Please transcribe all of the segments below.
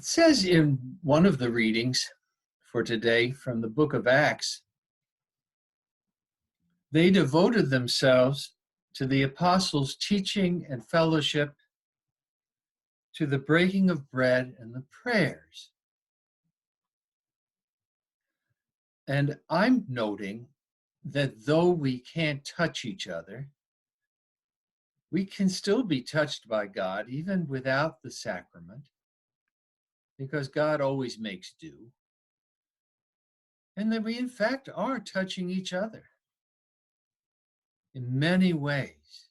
It says in one of the readings for today from the book of Acts, they devoted themselves to the apostles' teaching and fellowship, to the breaking of bread and the prayers. And I'm noting that though we can't touch each other, we can still be touched by God even without the sacrament, because God always makes do. And that we in fact are touching each other in many ways.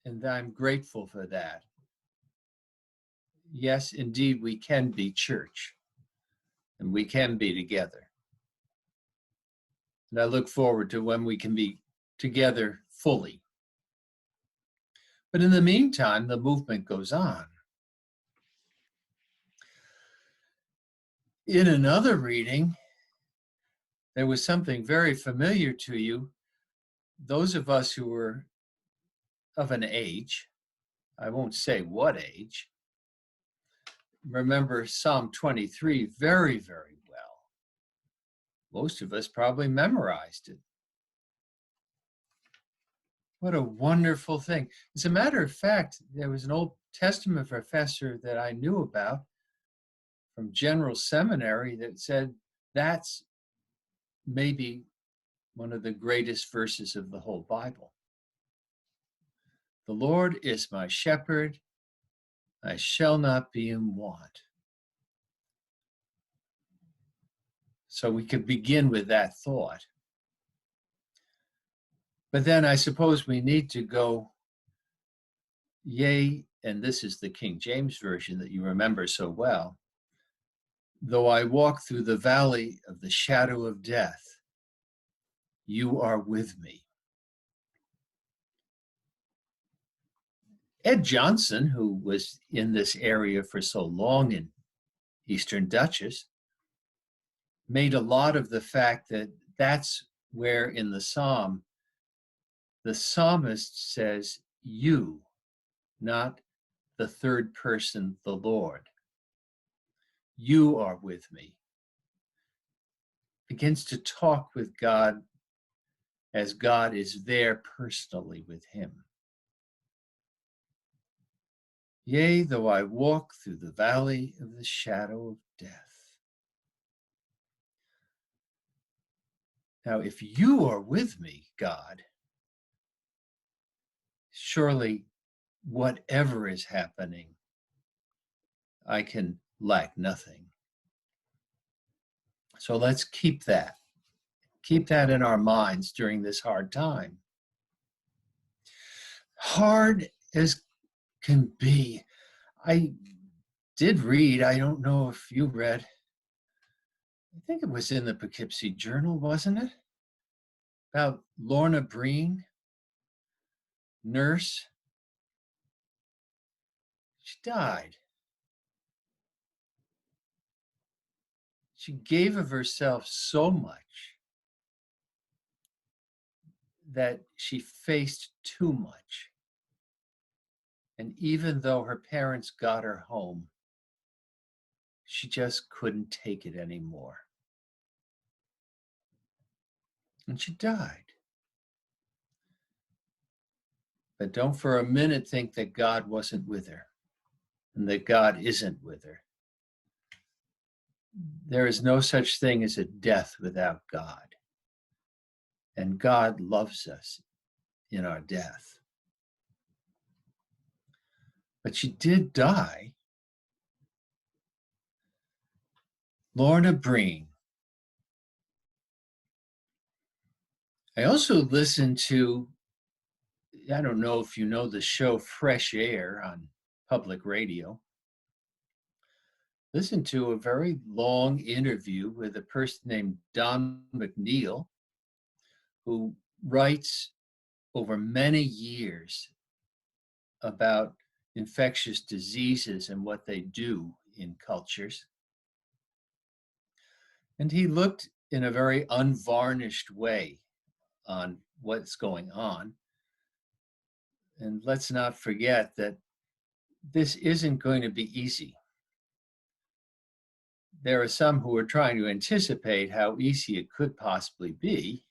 And I'm grateful for that. Yes, indeed, we can be church, and we can be together. And I look forward to when we can be together fully. But in the meantime, the movement goes on. In another reading, there was something very familiar to you. Those of us who were of an age, I won't say what age, remember Psalm 23 very, very well. Most of us probably memorized it. What a wonderful thing. As a matter of fact, there was an Old Testament professor that I knew about from General Seminary that said that's maybe one of the greatest verses of the whole Bible. The Lord is my shepherd, I shall not be in want. So we could begin with that thought. But then I suppose we need to go, yea, and this is the King James Version that you remember so well, though I walk through the valley of the shadow of death, you are with me. Ed Johnson, who was in this area for so long in Eastern Dutchess, made a lot of the fact that that's where in the psalm, the psalmist says, you, not the third person, the Lord. You are with me. Begins to talk with God as God is there personally with him. Yea, though I walk through the valley of the shadow of death. Now, if you are with me, God, surely whatever is happening, I can lack nothing. So let's keep that. Keep that in our minds during this hard time. Hard as can be. I did read, I don't know if you read, I think it was in the Poughkeepsie Journal, wasn't it? About Lorna Breen, nurse. She died. She gave of herself so much that she faced too much. And even though her parents got her home, she just couldn't take it anymore. And she died. But don't for a minute think that God wasn't with her and that God isn't with her. There is no such thing as a death without God. And God loves us in our death. But she did die. Lorna Breen. I also listened to, I don't know if you know the show Fresh Air on public radio. Listened to a very long interview with a person named Don McNeil, who writes over many years about infectious diseases and what they do in cultures. And he looked in a very unvarnished way on what's going on. And let's not forget that this isn't going to be easy. There are some who are trying to anticipate how easy it could possibly be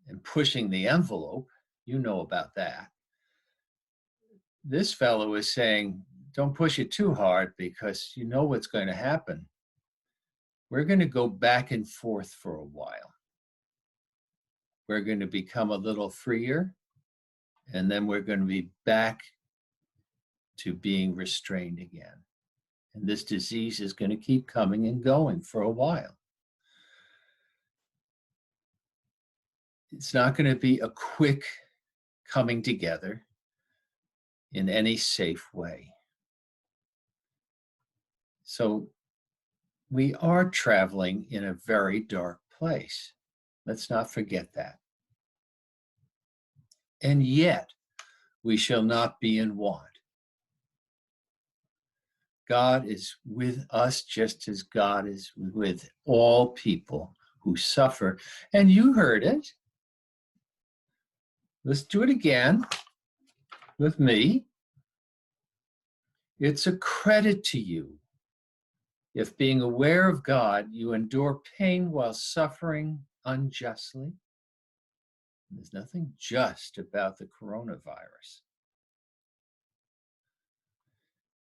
and pushing the envelope. You know about that. This fellow is saying, don't push it too hard because you know what's going to happen. We're going to go back and forth for a while. We're going to become a little freer, and then we're going to be back to being restrained again. And this disease is going to keep coming and going for a while. It's not going to be a quick coming together in any safe way. So we are traveling in a very dark place. Let's not forget that. And yet, we shall not be in want. God is with us just as God is with all people who suffer. And you heard it. Let's do it again with me. It's a credit to you if, being aware of God, you endure pain while suffering unjustly. There's nothing just about the coronavirus.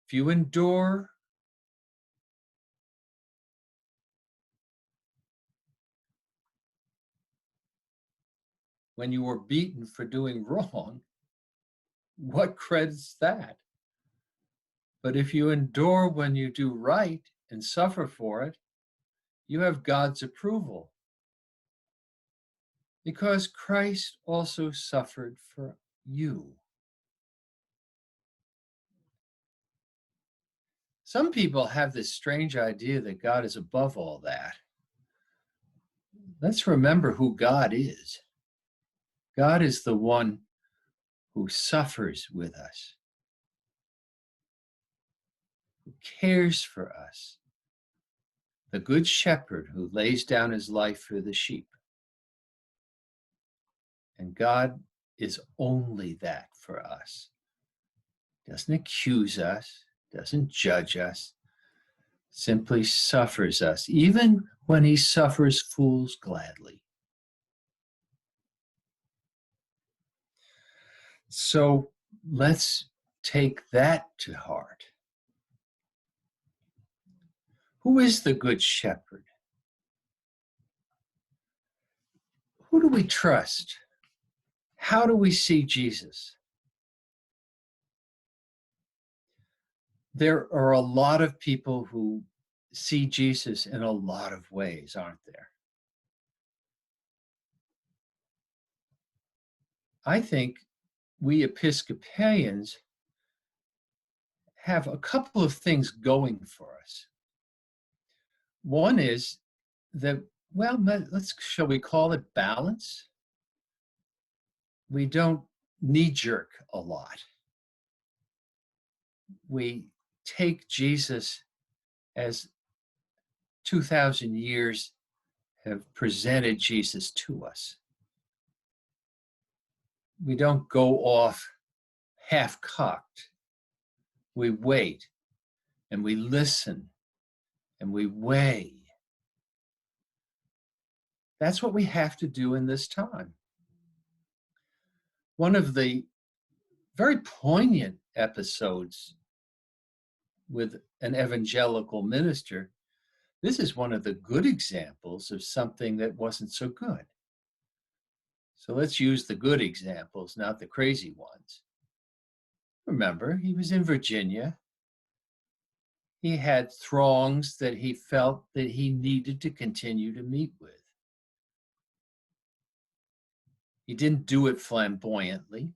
If you endure when you were beaten for doing wrong, what credits that? But if you endure when you do right and suffer for it, you have God's approval. Because Christ also suffered for you. Some people have this strange idea that God is above all that. Let's remember who God is. God is the one who suffers with us, who cares for us, the good shepherd who lays down his life for the sheep. And God is only that for us. Doesn't accuse us, doesn't judge us, simply suffers us, even when he suffers fools gladly. So let's take that to heart. Who is the good shepherd? Who do we trust? How do we see Jesus? There are a lot of people who see Jesus in a lot of ways, aren't there? I think we Episcopalians have a couple of things going for us. One is that, well, shall we call it balance? We don't knee jerk a lot. We take Jesus as 2,000 years have presented Jesus to us. We don't go off half-cocked. We wait and we listen and we weigh. That's what we have to do in this time. One of the very poignant episodes with an evangelical minister, this is one of the good examples of something that wasn't so good. So let's use the good examples, not the crazy ones. Remember, he was in Virginia. He had throngs that he felt that he needed to continue to meet with. He didn't do it flamboyantly.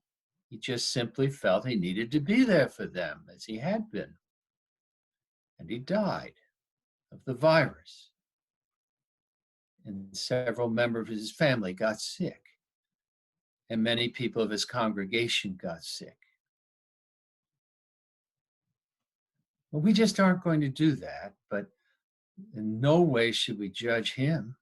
He just simply felt he needed to be there for them, as he had been. And he died of the virus. And several members of his family got sick. And many people of his congregation got sick. Well, we just aren't going to do that, but in no way should we judge him.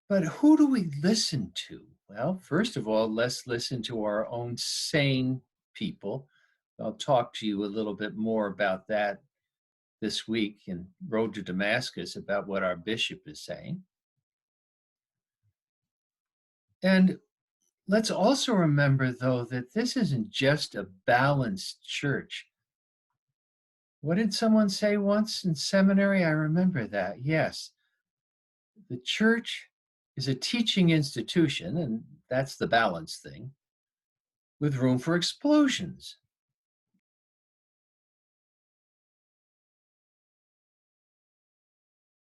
But who do we listen to Well, first of all, let's listen to our own sane people. I'll talk to you a little bit more about that this week in Road to Damascus about what our bishop is saying. And let's also remember, though, that this isn't just a balanced church. What did someone say once in seminary? I remember that. Yes, the church is a teaching institution, and that's the balance thing, with room for explosions.